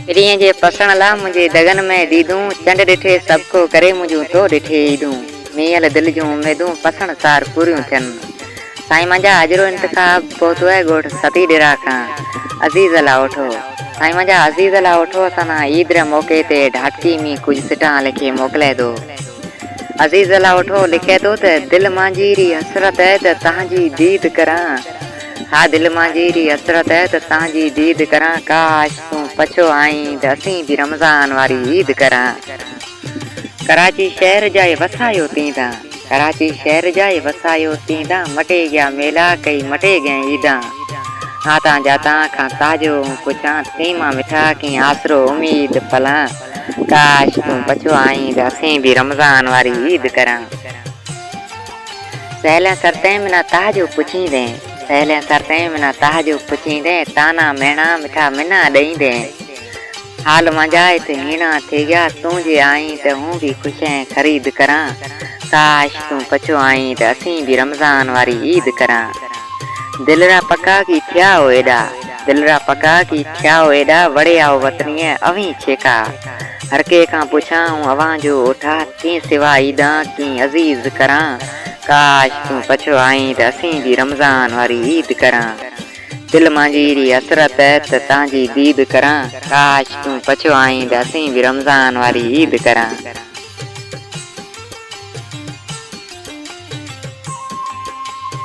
प्रिय जे पसण ला मुझे दगन में दीदूं चंड डिठे सबको करे मुझू तो डिठे ईदूं मियल दिल जूं उम्मीदूं पसण सार पूरियूं थियन। साईं मुंहिंजा अजरो इंतखाब पहुतो है गोठ सती डेरा खां अज़ीज़ ला वठो। साईं मुंहिंजा अज़ीज़ ला वठो असां ईद रे मौके ते ढाटकी में कुछ सिटा लिखे मोकिले दो। अज़ीज़ ला वठो लिखे तो त दिल मांजी री हसरत है त तव्हांजी दीद करां। हा दिल मांजी री हसरत है त तव्हांजी दीद करां। काश तूं पछो आई त असीं भी रमज़ान वारी ईद करां। कराची शहर जाए वसायो तींदा कराची शहर जाए वसायो तींदा मटे गया मेला कई मटे गए ईदा। हाथा जाता खां ताजो पुछां सीमा मिठा की आसरो उम्मीद पला। काश तूं पछो आई त असीं भी रमज़ान वारी ईद करां। सहेलियां सरते मिना ताजो पुछींदे सहेलियां सरते मिना ताजो पुछींदे ताना मेणा मिठा मिना ॾईंदे। हाल मुंहिंजा हिते हीणा थी गया तूं जे आई त हूं भी ख़ुशि ख़रीद करां। काश तूं पछो आई त असीं भी रमज़ान वारी ईद करां। दिल रा पका की थिया हो एॾा दिल रा पका की थिया हो एॾा वड़े आओ वतनीअ अवीं छेका। हर के खां पुछां अवां जो ओठा कीअं सिवा ईदा कीअं अज़ीज़ करां। काश तूं पछो आई त असीं भी रमज़ान वारी ईद करां। दिल मांजी री हसरत है त तव्हांजी दीद करां। काश तूं पछो आई त असीं भी रमज़ान वारी ईद करां।